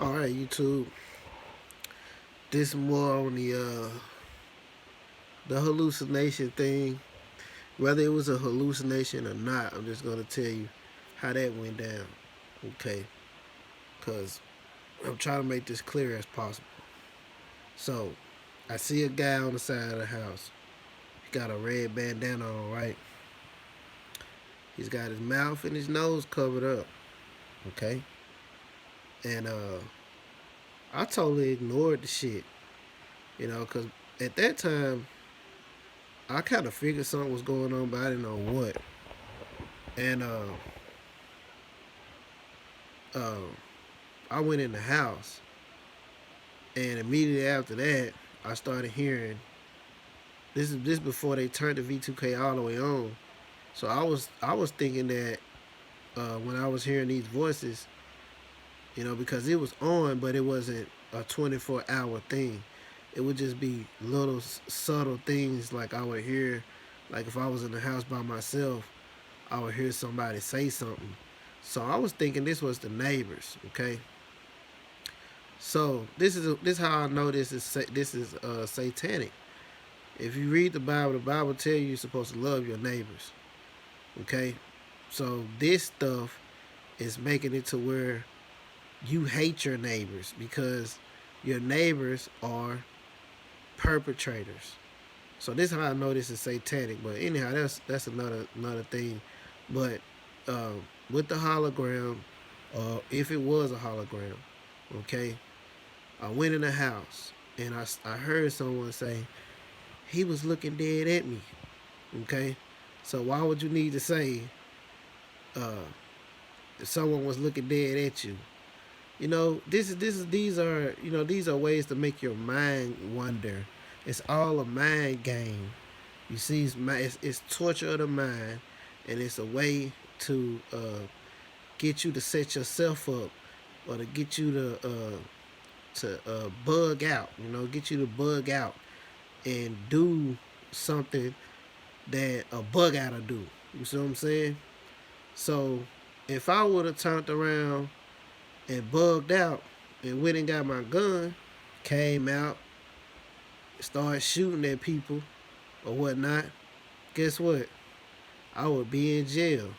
All right, YouTube. This more on the hallucination thing. Whether it was a hallucination or not, I'm just gonna tell you how that went down. Okay, because I'm trying to make this clear as possible. So, I see a guy on the side of the house. He got a red bandana on, right? He's got his mouth and his nose covered up. Okay, and I totally ignored the shit. Because at that time I kind of figured something was going on, but I didn't know what. And uh, I went in the house, and immediately after that, I started hearing. This before they turned the V2K all the way on. So I was thinking that when I was hearing these voices, because it was on, but it wasn't a 24-hour thing. It would just be little subtle things like I would hear, like if I was in the house by myself, I would hear somebody say something. So I was thinking this was the neighbors. Okay. So this how I know this is satanic. If you read the Bible tell you you're supposed to love your neighbors. Okay. So this stuff is making it to where you hate your neighbors because your neighbors are perpetrators. So this is how I know this is satanic. But anyhow, that's another thing. But with the hologram, if it was a hologram, okay, I went in the house and I heard someone say he was looking dead at me. Okay, so why would you need to say uh, if someone was looking dead at you? These are ways to make your mind wonder. It's all a mind game. You see, it's torture of the mind, and it's a way to get you to set yourself up, or to get you to bug out. Get you to bug out and do something that a bug oughta do. You see what I'm saying? So if I would have turned around and bugged out and went and got my gun, came out, started shooting at people or whatnot, guess what? I would be in jail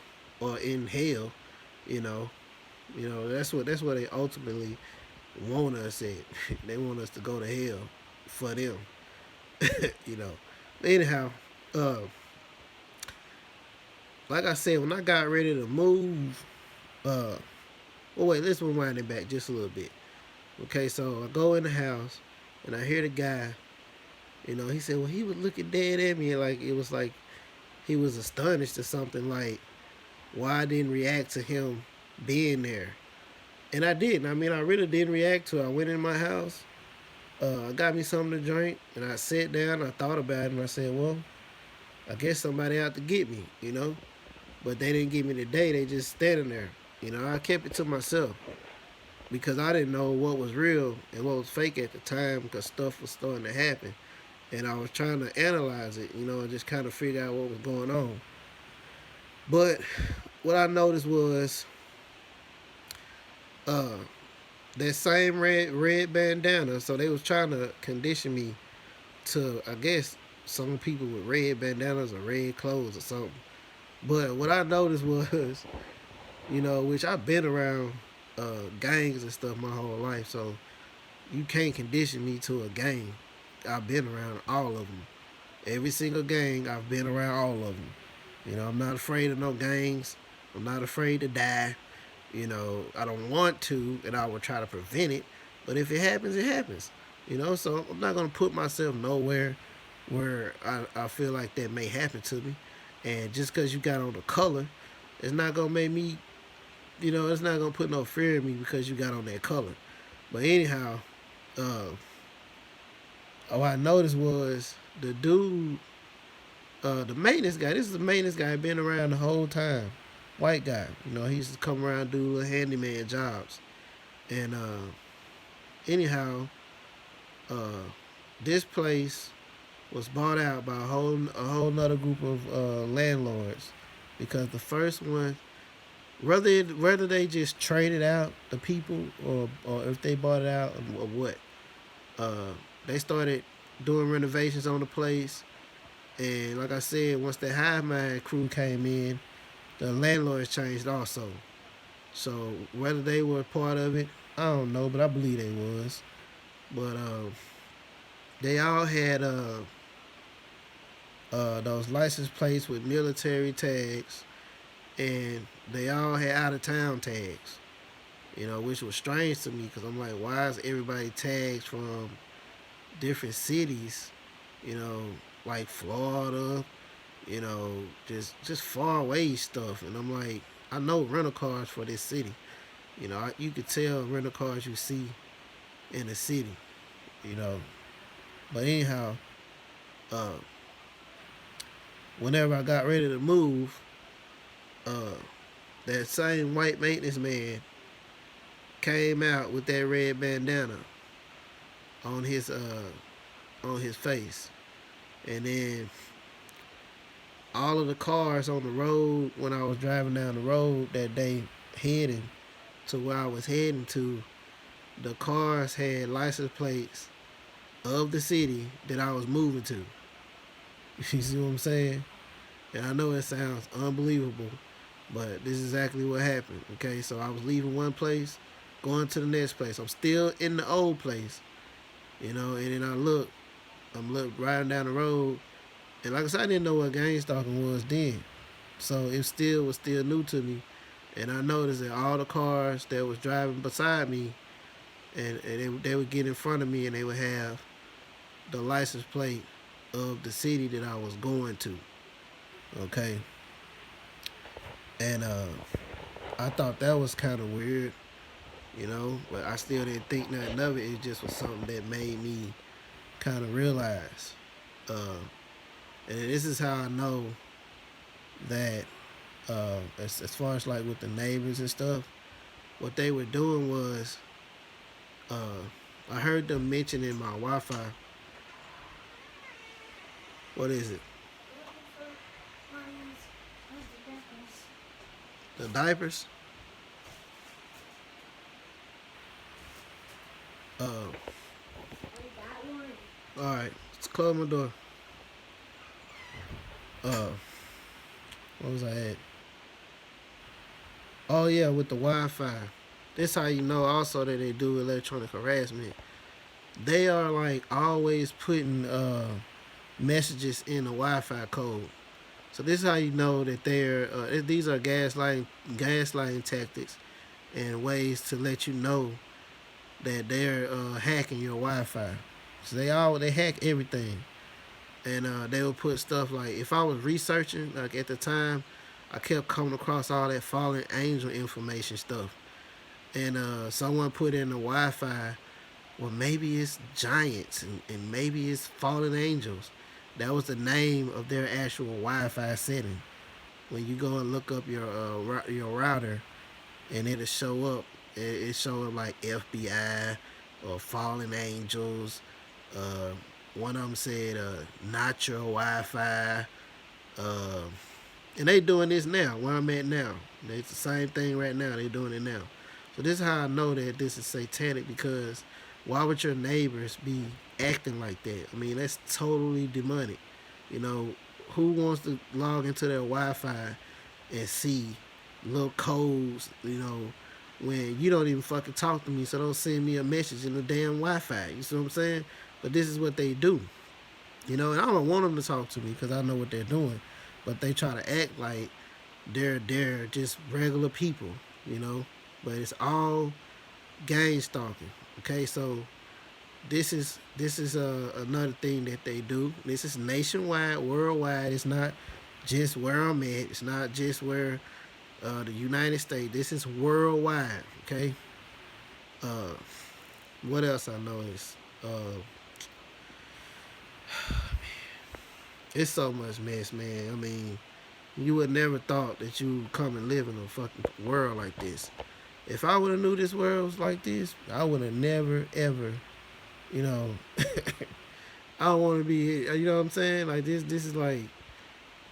or in hell. You know, that's what they ultimately want us at. They want us to go to hell for them. you know. Anyhow, uh, like I said, when I got ready to move, wait, let's rewind it back just a little bit. Okay, so I go in the house and I hear the guy. He said, "Well, he was looking dead at me, like it was like he was astonished or something, like why I didn't react to him being there." And I didn't. I mean, I really didn't react to it. I went in my house, I got me something to drink, and I sat down. I thought about it, and I said, "Well, I guess somebody out to get me." But they didn't get me today. They just standing there. I kept it to myself because I didn't know what was real and what was fake at the time because stuff was starting to happen. And I was trying to analyze it, and just kind of figure out what was going on. But what I noticed was uh, that same red bandana. So they was trying to condition me to, I guess, some people with red bandanas or red clothes or something. But what I noticed was, which I've been around gangs and stuff my whole life, so you can't condition me to a gang. I've been around all of them. Every single gang, I've been around all of them. I'm not afraid of no gangs. I'm not afraid to die. I don't want to, and I will try to prevent it. But if it happens, it happens. So I'm not going to put myself nowhere where I feel like that may happen to me. And just because you got on the color, it's not going to make me, it's not going to put no fear in me because you got on that color. But anyhow, what I noticed was the dude, the maintenance guy. This is the maintenance guy been around the whole time. White guy. He used to come around and do little handyman jobs. And anyhow, uh, this place was bought out by a whole nother group of landlords because the first one Whether they just traded out the people or if they bought it out or what. Uh, they started doing renovations on the place, and like I said, once the High Mind crew came in, the landlords changed also. So whether they were part of it, I don't know, but I believe they was. But they all had those license plates with military tags, and they all had out of town tags. Which was strange to me because I'm like, why is everybody tagged from different cities? You know, like Florida. Just far away stuff, and I'm like, I know rental cars for this city. You could tell rental cars you see in the city. You know, but anyhow, uh, whenever I got ready to move, uh, that same white maintenance man came out with that red bandana on his face, and then all of the cars on the road when I was driving down the road that day heading to where I was heading to, the cars had license plates of the city that I was moving to. You see what I'm saying? And I know it sounds unbelievable, but this is exactly what happened. Okay, so I was leaving one place, going to the next place. I'm still in the old place, and then I'm riding down the road, and like I said, I didn't know what gang stalking was then, so it still was still new to me, and I noticed that all the cars that was driving beside me, and they would get in front of me, and they would have the license plate of the city that I was going to. Okay, and I thought that was kind of weird, but I still didn't think nothing of it. It just was something that made me kind of realize. Uh, and this is how I know that as far as like with the neighbors and stuff, what they were doing was uh, I heard them mentioning my Wi-Fi. What is it? The diapers. Uh, all right, let's close my door. Uh, what was I at? Oh yeah, with the Wi-Fi. This how you know also that they do electronic harassment. They are like always putting messages in the Wi-Fi code. So this is how you know that these are gaslighting tactics and ways to let you know that they're hacking your Wi-Fi. So they hack everything, and they will put stuff like if I was researching like at the time, I kept coming across all that fallen angel information stuff, and someone put in the Wi-Fi. Well, maybe it's giants and maybe it's fallen angels. That was the name of their actual Wi-Fi setting. When you go and look up your router, and it'll show up. It show up like FBI or fallen angels. Uh, One of them said not your Wi-Fi. Uh, and they doing this now. Where I'm at now, it's the same thing right now. They doing it now. So this is how I know that this is satanic because why would your neighbors be acting like that? I mean, that's totally demonic. You know, who wants to log into their Wi-Fi and see little codes, when you don't even fucking talk to me, so don't send me a message in the damn Wi-Fi. You see what I'm saying? But this is what they do. And I don't want them to talk to me because I know what they're doing. But they try to act like they're just regular people, But it's all gang stalking. Okay, so this is another thing that they do. This is nationwide, worldwide. It's not just where I'm at. It's not just where the United States. This is worldwide. Okay. Uh, what else I know is it's so much mess, man. I mean, you would never thought that you would come and live in a fucking world like this. If I would have knew this world was like this, I would have never ever, you know. I don't want to be, you know what I'm saying? Like this is like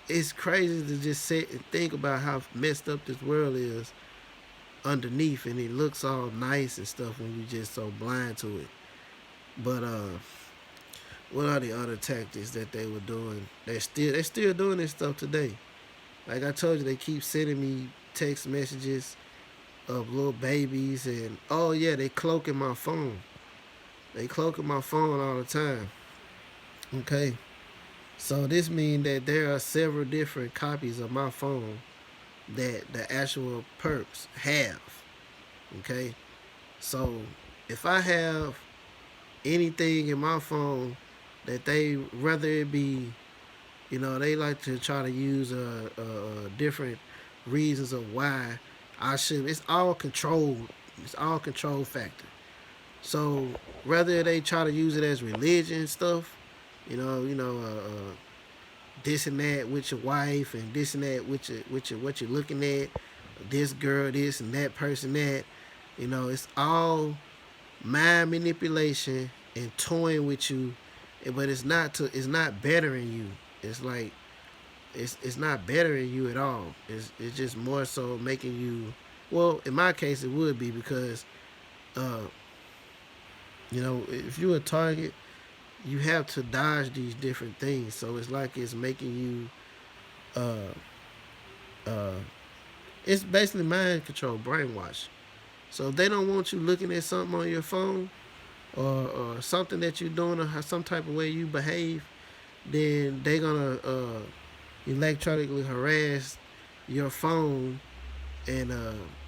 it's crazy to just sit and think about how messed up this world is underneath, and it looks all nice and stuff when you just so blind to it. But what are the other tactics that they were doing? They're still doing this stuff today. Like I told you, they keep sending me text messages of little babies, and oh yeah, they cloaking my phone. They cloaking my phone all the time. Okay, so this means that there are several different copies of my phone that the actual perps have. Okay, so if I have anything in my phone that they rather it be, they like to try to use different reasons of why I should. It's all controlled. It's all control factor. So whether they try to use it as religion stuff, this and that with your wife, and this and that with your what you're looking at, this girl, this and that person that, it's all mind manipulation and toying with you, but it's not bettering you. It's like it's not bettering you at all. It's just more so making you. Well, in my case, it would be because uh, if you're a target, you have to dodge these different things. So it's like it's making you. Uh, it's basically mind control, brainwash. So if they don't want you looking at something on your phone, or something that you're doing, or some type of way you behave, then they're gonna electronically harass your phone and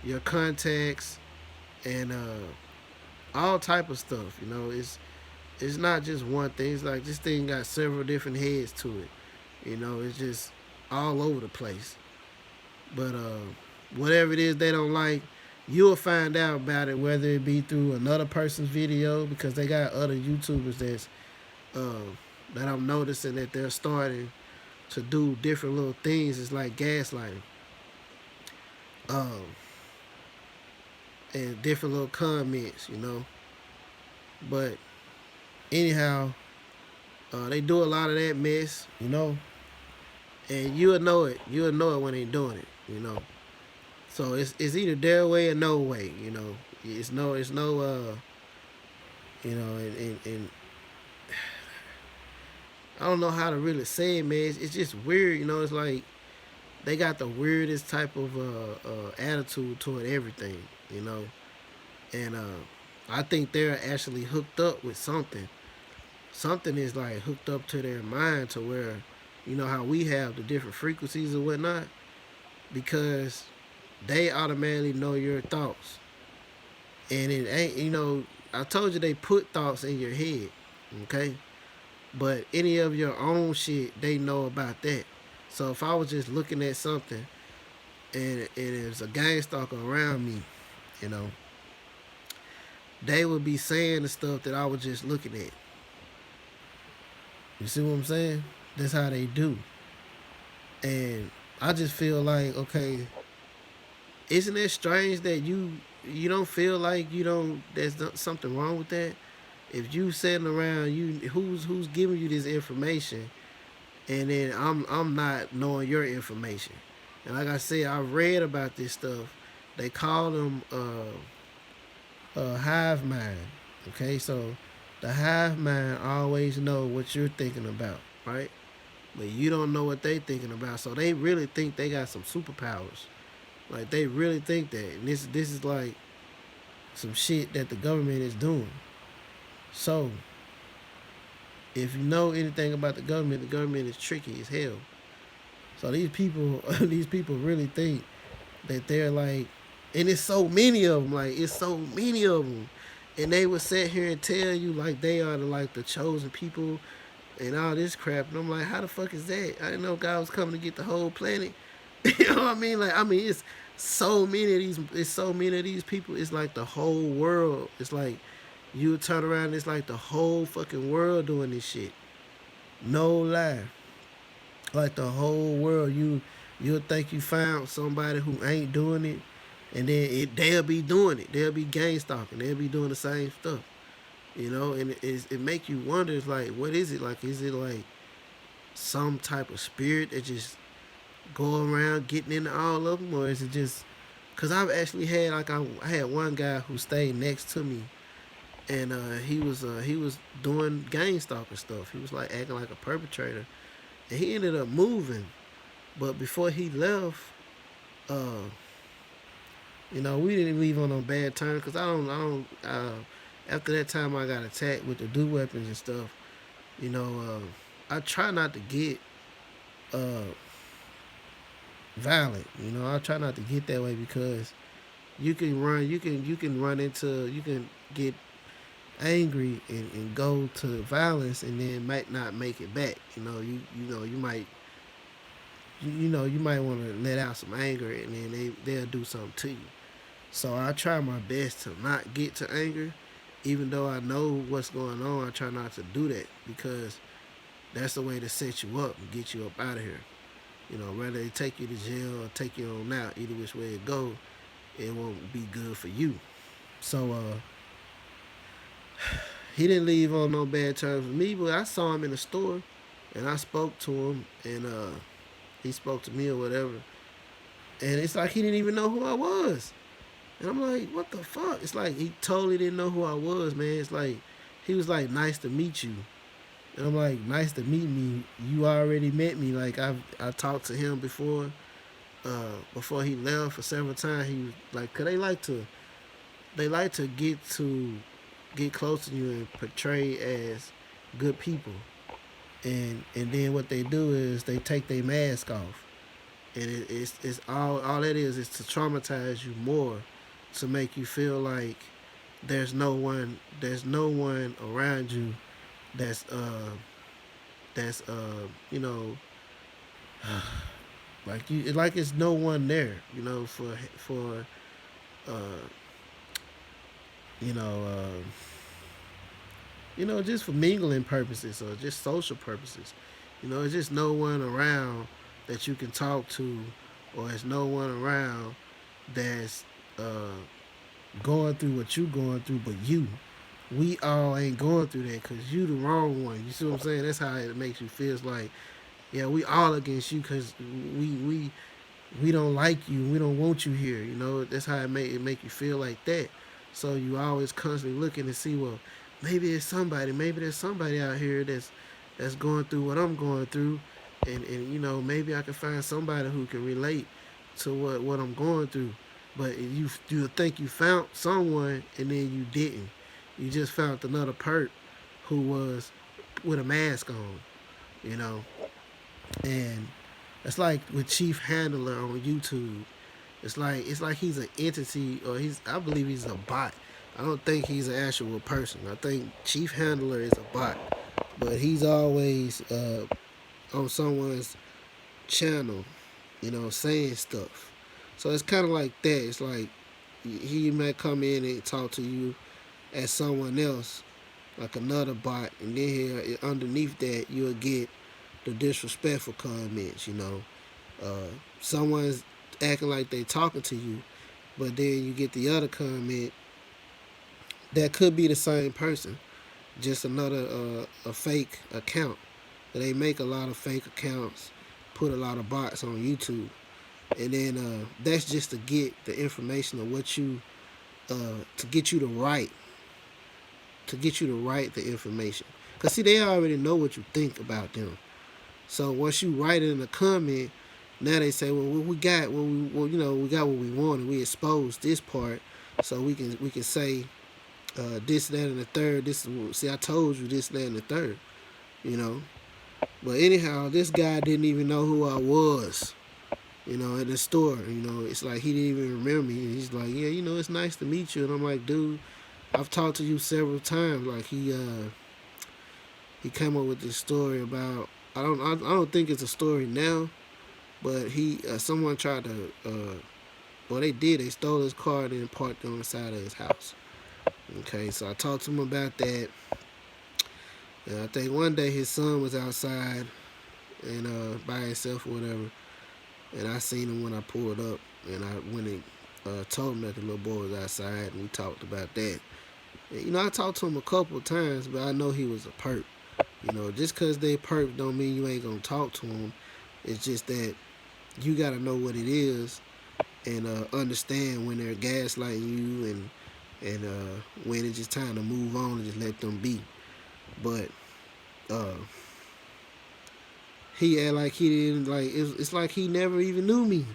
your contacts and all type of stuff. It's not just one thing. It's like this thing got several different heads to it. It's just all over the place. But whatever it is they don't like, you'll find out about it, whether it be through another person's video, because they got other YouTubers uh, that I'm noticing that they're starting to do different little things. It's like gaslighting, um, and different little comments. But anyhow, they do a lot of that mess, and you'll know it. You'll know it when they doing it. So it's either their way or no way. It's no and I don't know how to really say it, man. It's just weird. It's like they got the weirdest type of attitude toward everything. You know, and I think they're actually hooked up with something. Something is like hooked up to their mind to where, how we have the different frequencies and whatnot, because they automatically know your thoughts, and it ain't. I told you they put thoughts in your head, okay? But any of your own shit, they know about that. So if I was just looking at something and there's a gang stalker around me, you know, they would be saying the stuff that I was just looking at. You see what I'm saying? That's how they do. And I just feel like, okay, isn't it strange that you don't feel like there's something wrong with that? If you sitting around, who's giving you this information, and then I'm not knowing your information. And like I said, I read about this stuff. They call them hive mind. Okay, so the hive mind always know what you're thinking about, right? But you don't know what they thinking about. So they really think they got some superpowers. Like they really think that. And this is like some shit that the government is doing. So if you know anything about the government is tricky as hell. So these people these people really think that they're like, and it's so many of them. Like it's so many of them, and they would sit here and tell you like they are the chosen people and all this crap. And I'm like, how the fuck is that? I didn't know God was coming to get the whole planet. You know what I mean? Like, I mean, it's so many of these. It's so many of these people. It's like the whole world. It's like you turn around. It's like the whole fucking world doing this shit. No lie. Like the whole world. You'll think you found somebody who ain't doing it, and then they'll be doing it. They'll be gang stalking. They'll be doing the same stuff. And it make you wonder. It's like, what is it like? Is it like some type of spirit that just go around getting into all of them, or is it just? Cause I've actually had I had one guy who stayed next to me, and he was doing gang stalker stuff. He was like acting like a perpetrator, and he ended up moving. But before he left, uh, we didn't leave on no bad terms. Cause I don't. After that time, I got attacked with the do weapons and stuff. You know, I try not to get uh violent. I try not to get that way because you can run into, you can get angry and go to violence and then might not make it back. You might want to let out some anger and then they'll do something to you. So I try my best to not get to anger, even though I know what's going on. I try not to do that because that's the way to set you up and get you up out of here. Whether they take you to jail or take you on out, either which way it go, it won't be good for you. So he didn't leave on no bad terms with me, but I saw him in the store and I spoke to him and he spoke to me or whatever. And it's like he didn't even know who I was. And I'm like, what the fuck? It's like he totally didn't know who I was, man. It's like he was like, nice to meet you. And I'm like, nice to meet me. You already met me. Like I talked to him before he left for several times. He was like, cause they like to get close to you and portray as good people. And then what they do is they take their mask off. And it's all that is to traumatize you more, to make you feel like there's no one around you that's you know like it's no one there, for uh you know uh just for mingling purposes or just social purposes. It's just no one around that you can talk to, or there's no one around that's uh going through what you going through, but you. We all ain't going through that because you the wrong one. You see what I'm saying? That's how it makes you feel. It's like, yeah, we all against you because we don't like you. We don't want you here. That's how it make you feel like that. So you always constantly looking to see, well, maybe there's somebody out here that's going through what I'm going through, and maybe I can find somebody who can relate to what I'm going through. But you think you found someone and then you didn't. You just found another perp who was with a mask on, you know. And it's like with Chief Handler on YouTube. It's like he's an entity, or I believe he's a bot. I don't think he's an actual person. I think Chief Handler is a bot, but he's always on someone's channel, saying stuff. So it's kind of like that. It's like he might come in and talk to you as someone else, like another bot, and then underneath that you'll get the disrespectful comments. Someone's acting like they talking to you, but then you get the other comment that could be the same person, just another a fake account. They make a lot of fake accounts, put a lot of bots on YouTube, and then that's just to get the information of what you to get you to write the information. Cause see, they already know what you think about them. So once you write it in a comment, now they say, well, we got we got what we wanted. We exposed this part, so we can say this, that, and the third. See, I told you this, that, and the third. You know. But anyhow, this guy didn't even know who I was. At the store. It's like he didn't even remember me. He's like, yeah, it's nice to meet you. And I'm like, dude, I've talked to you several times. Like he came up with this story about, I don't think it's a story now, but someone tried to well, they stole his car and then parked it on the side of his house. Okay, so I talked to him about that. And I think one day his son was outside and by himself or whatever, and I seen him when I pulled up, and I went and told him that the little boy was outside, and we talked about that. And, I talked to him a couple of times, but I know he was a perp. Just because they perp don't mean you ain't gonna talk to him. It's just that you got to know what it is and understand when they're gaslighting you and when it's just time to move on and just let them be. But uh, he act like he didn't like. It's like he never even knew me.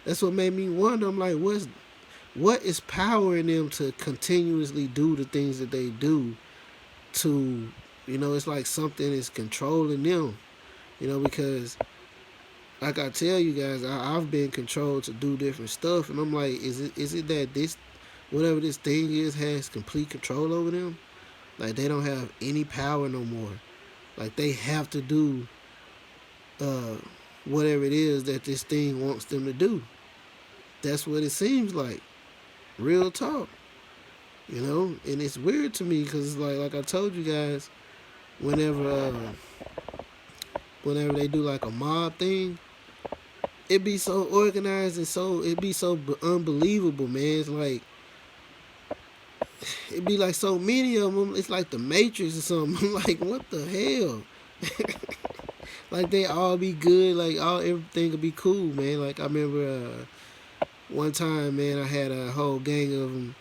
That's what made me wonder. I'm like, what is powering them to continuously do the things that they do? To, it's like something is controlling them. Because like I tell you guys, I've been controlled to do different stuff, and I'm like, is it that this whatever this thing is has complete control over them? Like they don't have any power no more. Like they have to do uh, whatever it is that this thing wants them to do. That's what it seems like. Real talk, and it's weird to me because like I told you guys, whenever whenever they do like a mob thing, it be so organized and it be so unbelievable, man. It's like it be like so many of them. It's like the Matrix or something. I'm like, what the hell? Like they all be good. Like everything could be cool, man. Like I remember one time, man, I had a whole gang of them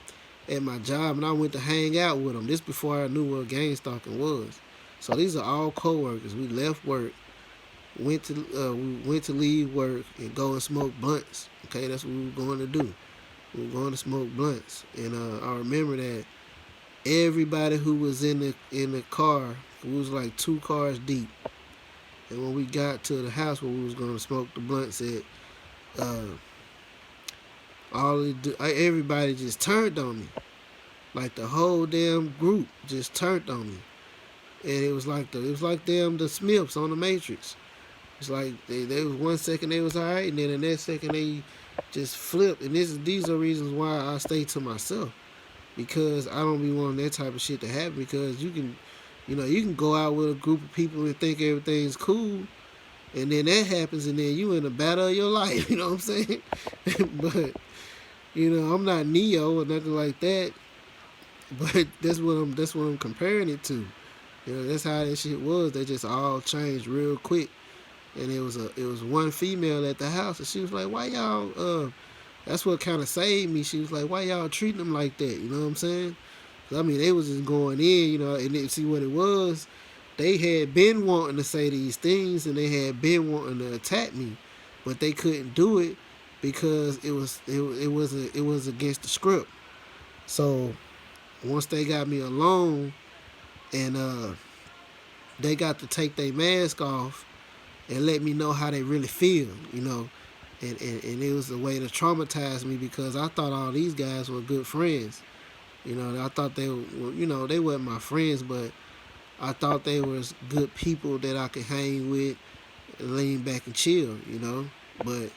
at my job, and I went to hang out with them. This before I knew what gang stalking was. So these are all coworkers. We left work, we went to leave work and go and smoke blunts. Okay, that's what we were going to do. We were going to smoke blunts, and I remember that everybody who was in the car, we was like 2 cars deep. And when we got to the house where we was going to smoke the blunts at, uh, everybody just turned on me. Like the whole damn group just turned on me, and it was like them the Smiths on the Matrix. It's like they was 1 second they was alright, and then the next second they just flipped. And these are reasons why I stay to myself, because I don't be wanting that type of shit to happen. Because you can go out with a group of people and think everything's cool, and then that happens, and then you in the battle of your life. You know what I'm saying? But I'm not Neo or nothing like that. But that's what I'm comparing it to. That's how that shit was. They just all changed real quick. And it was one female at the house, and she was like, "Why y'all?" That's what kind of saved me. She was like, "Why y'all treating them like that?" You know what I'm saying? 'Cause, I mean, they was just going in, and then see what it was. They had been wanting to say these things, and they had been wanting to attack me, but they couldn't do it because it was against the script. So once they got me alone, and they got to take their mask off and let me know how they really feel. And it was a way to traumatize me, because I thought all these guys were good friends. I thought they were, they weren't my friends, but I thought they was good people that I could hang with and lean back and chill. But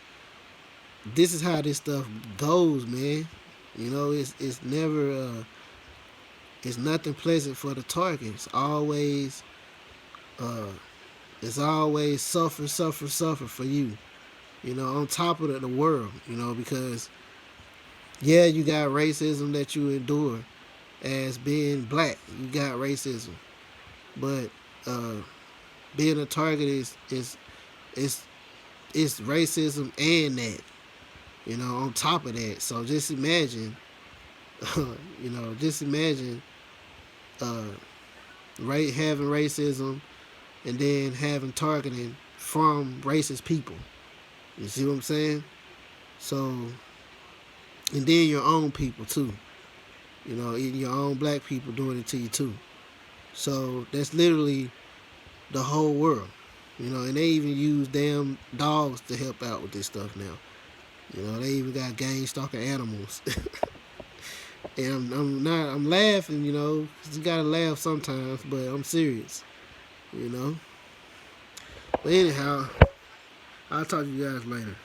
this is how this stuff goes, man. It's never it's nothing pleasant for the target. Uh, it's always suffer, suffer, suffer for you. On top of the world. Because yeah, you got racism that you endure as being black. You got racism, but uh, being a target is it's racism and that. On top of that. So just imagine, just imagine uh, having racism and then having targeting from racist people. You see what I'm saying? So, and then your own people too. Even your own black people doing it to you too. So that's literally the whole world. And they even use damn dogs to help out with this stuff now. They even got gang stalking animals. And I'm laughing, 'cause you gotta laugh sometimes, but I'm serious, you know. But anyhow, I'll talk to you guys later.